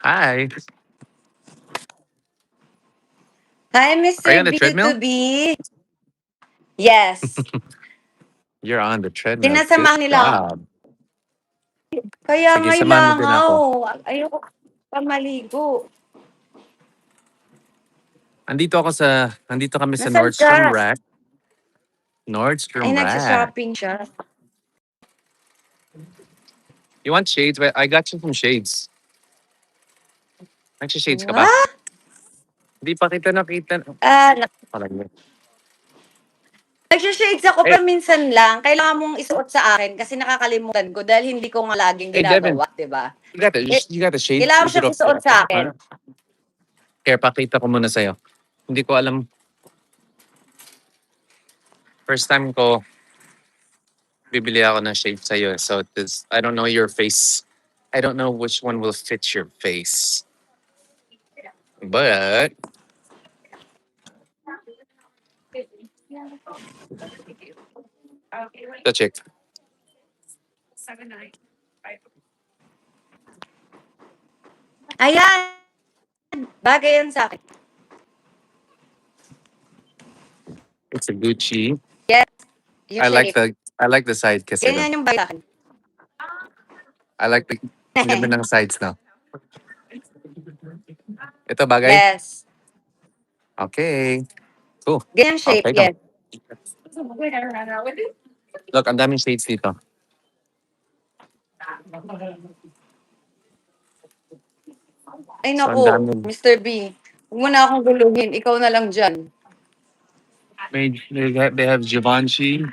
Hi. Hi, Are you Mr. on the B to treadmill? B. Yes. You're on the treadmill. Good Sinasamahan nila ako. job. Kaya Sige, nga'y samahan mo din langaw. ako. Ayoko pa maligo. Nandito kami sa Nasaan ka? Nordstrom Rack. Ay, Nordstrom Rack. nagsha-shopping siya. You want shades? Well, I got you some shades. Nagsha-shades ka ba? What? Hindi pa kita nakita. Ah, Parang, nagsha-shades ako eh, pero minsan lang. Kailangan mong isuot sa akin kasi nakakalimutan ko dahil hindi ko nga laging hey, Devin, ginagawa, di ba? you Eh, got the shades? kailangan mo Is it siyang okay? isuot sa akin. Here, pakita ko muna sa'yo. Hindi ko alam. First time ko bibili ako ng shades sa'yo. So, I don't know your face. I don't know which one will fit your face. But, the check. Ayan, bagay yan sa akin. It's a Gucci. Yes, yung I like shape. the side kasi doon. Ganyan yung bagay sa akin. I like ang ganda ng sides na. Ito bagay? Yes. Okay. Cool. Ganyan shape, Okay. yes. Look, ang daming shades dito. Ay So, ang naku, daming. Mr. B. Huwag mo na akong guluhin. Ikaw na lang dyan. They have Givenchy.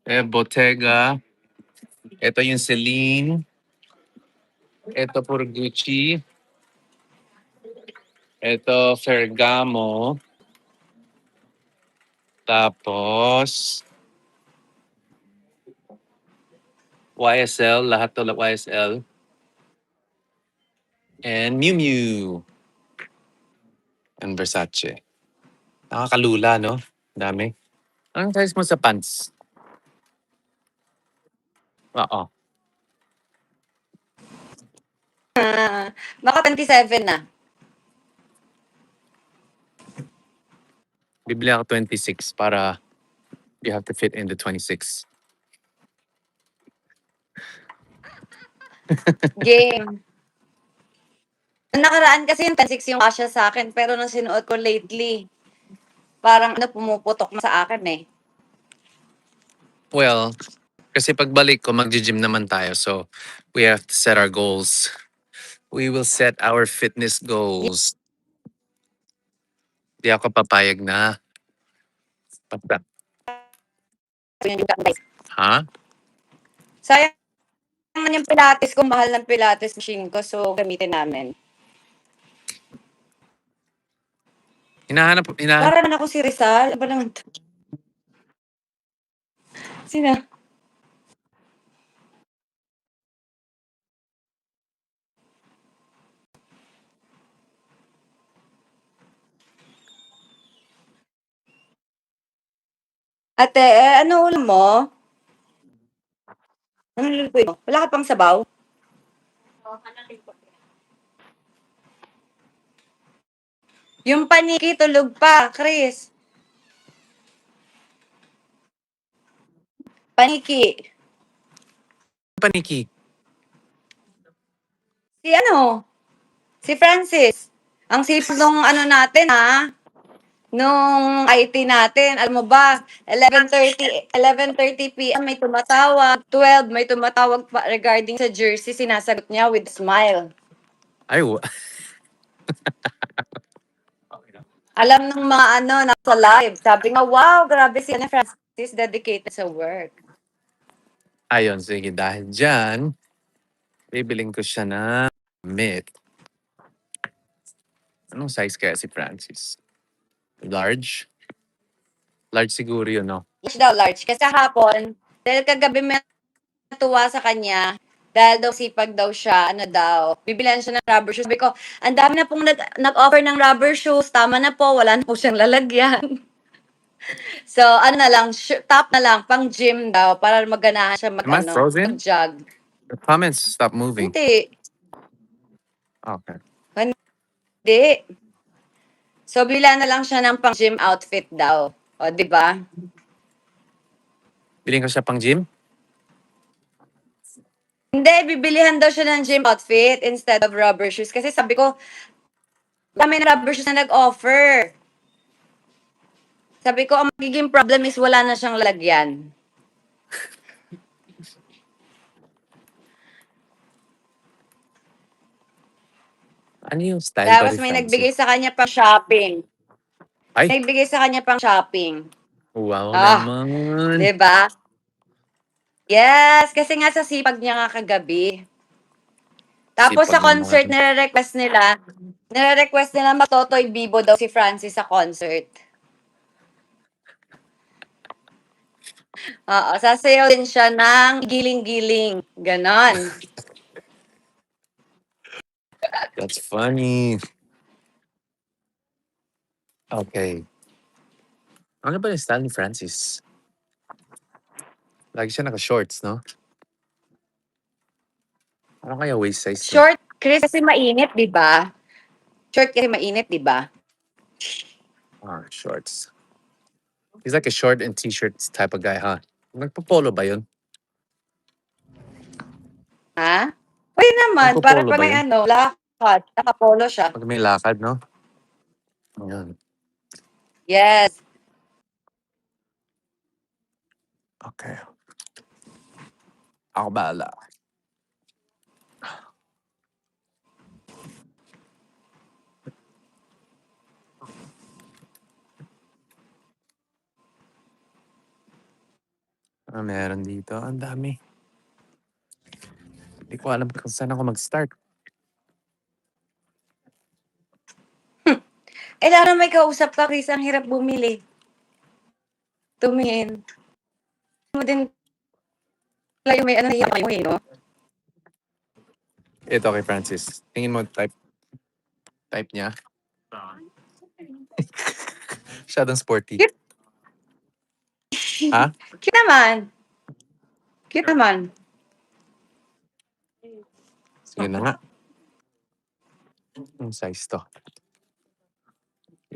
They have Bottega. Ito yung Celine. Ito puro Gucci. Ito Ferragamo. Tapos YSL. Lahat to YSL. And Miu Miu. And Versace. Nakakalula, no? Dami. Anong size mo sa pants? Oo. Baka 27 na. Bibili ako 26 para you have to fit in the 26. Game. Ang nakaraan kasi yung 10-6 yung kasya sa akin, pero nung sinuot ko lately, parang pumuputok na sa akin eh. Well, kasi pagbalik ko, mag-gym naman tayo. So, we have to set our goals. We will set our fitness goals. Di ako papayag na. Basta. Ha? Sayang naman yung Pilates ko, mahal ng Pilates machine ko, so gamitin namin. Hinahanap. Para naman ako si Rizal. Aba naman to. Sino? Ate, ano ulam mo? Ano lulutuin mo? Wala ka pang sabaw? Yung paniki, tulog pa, Chris. Paniki. Paniki. Si ano? Si Francis. Ang sipag nung ano natin, ha? Nung IT natin, alam mo ba, 11:30 PM may tumatawag, 12 may tumatawag pa regarding sa jersey, sinasagot niya with a smile. Ay, Alam ng mga ano, nasa live, sabi nga, wow, grabe si Ana Francis, dedicated sa work. ayun, sige. Dahil dyan, bibiling ko siya na mid. Anong size kaya si Francis? Large? Large siguro yun, no? Large daw, large. Kasi hapon, dahil kagabi may natuwa sa kanya, dahil daw sipag daw siya, ano daw, bibilan siya ng rubber shoes. Sabi ko, ang dami na pong nag-offer ng rubber shoes, tama na po, wala na po siyang lalagyan. So, ano na lang, top na lang, pang gym daw, para maganahan siya Am I frozen? mag-jog. The comments stop moving. Hindi. Okay. Hindi. So, bila na lang siya ng pang-gym outfit daw. O, di ba? Biling ko siya pang gym? Hindi, bibilihan daw siya ng gym outfit instead of rubber shoes. Kasi sabi ko, dami na rubber shoes na nag-offer. Sabi ko, ang magiging problem is wala na siyang lalagyan. Ano yung style ba Tapos ni may Francie? nagbigay sa kanya pang shopping. Ay, Nagbigay sa kanya pang shopping. wow Ah, naman. di ba? Yes, kasi nga sa sipag niya nga kagabi. Tapos sa Sipag concert, naman. nire-request nila Matotoy Bibo daw si Francis sa concert. Oo, sasayaw din siya ng giling-giling. Ganon. That's funny. Okay. Ano ba yung style ni Francis? Lagi siya naka-shorts, no? Ano kaya waist size niya? Short, Chris, kasi mainit, di ba? Short kasi mainit, di ba? Shorts. He's like a short and t-shirt type of guy, huh? Nagpo-polo ba yun? Ha? Pwede naman, para Nagpo-polo pag ba may yun? lakad, nakapolo siya. Pag may lakad, no? Ayan. Yes. Okay. Ako bahala. Meron dito. Ang dami. Hindi ko alam kung saan ako mag-start. Lalo may kausap ka, Chris, ang hirap bumili. Tumingin. Mo din pala yung may ano na kayo, no? Ito kay Francis. Tingin mo type niya. Masyadong sporty. Cute. Ha? Cute naman. Cute naman. Sige na nga. Ang size to?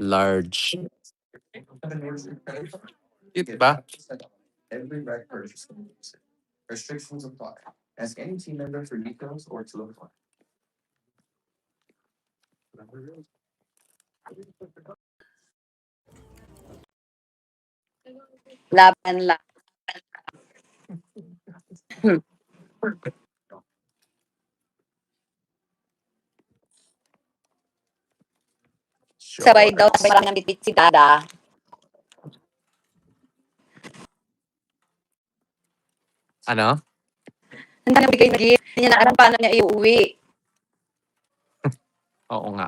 Large. Cute ba? Every rec purchase. Restrictions apply. Ask any team member for details or to apply. Laban lang. Sabay daw, sabay parang nambitbit si Dada. Ano? Ang dami bigay na gift. Hindi niya na alam paano niya iuwi. Oo nga.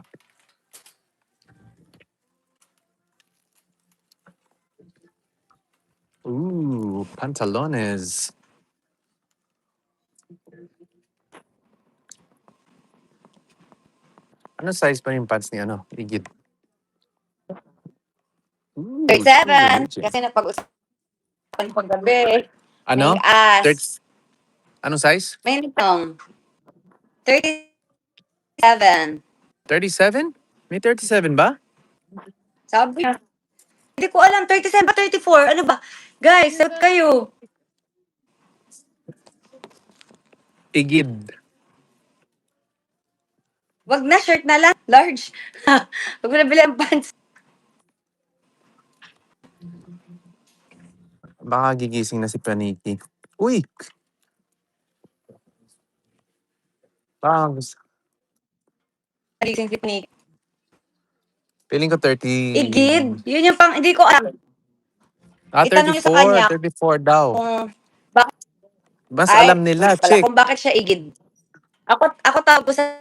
Ooh, pantalones. Ano size pa yung pants ni ano? Igid. Ooh, 37. legit. Kasi napag-usapan ko gabi. Ano? May ass. Anong size? May nitong. 37. 37? May 37 ba? Sabi niya. Hindi ko alam. 37 ba 34? Ano ba? Guys, sagot kayo. Igid. Wag na, shirt na lang. Large. Wag mo na bili ang pants. Baka gigising na si Paniki. Uy! Baka gusto. Nagising si Nick. Feeling ko 30. Igid. Yun yung pang, hindi ko alam. Itanong niyo sa kanya. 34 daw. Kung Mas Ay, alam nila, pala, chick. kung bakit siya igid. Ako tawag ko sa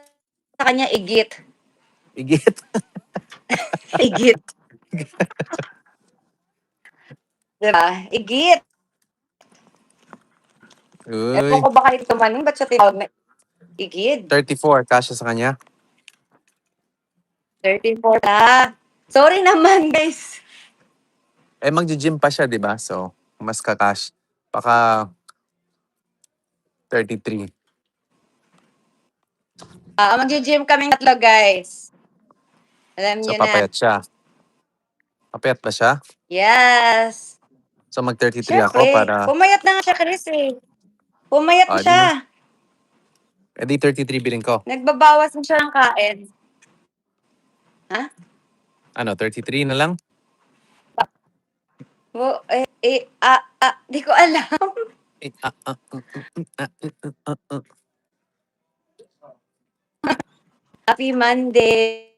kanya igit. Igit. Igit. Diba? Igit. Uy. Ewan ko ba kayo tumaning, ba't siya tinawag na igid? 34, kasya sa kanya. 34 na. Sorry naman, guys. Magji-gym pa siya, di ba? So, mas kakash. Baka 33. Magji-gym kaming tatlo, guys. Alam So, niyo na. papayat siya. Papayat ba siya? Yes. So, mag-33 ako Siyempre. para... Pumayat na nga siya, Chris, eh. Pumayat na Di siya. Eh, di 33 bilhin ko. Nagbabawas na siya ng kain. Ha? Ano, 33 na lang? Di ko alam. Eh, ah, ah, Happy Monday.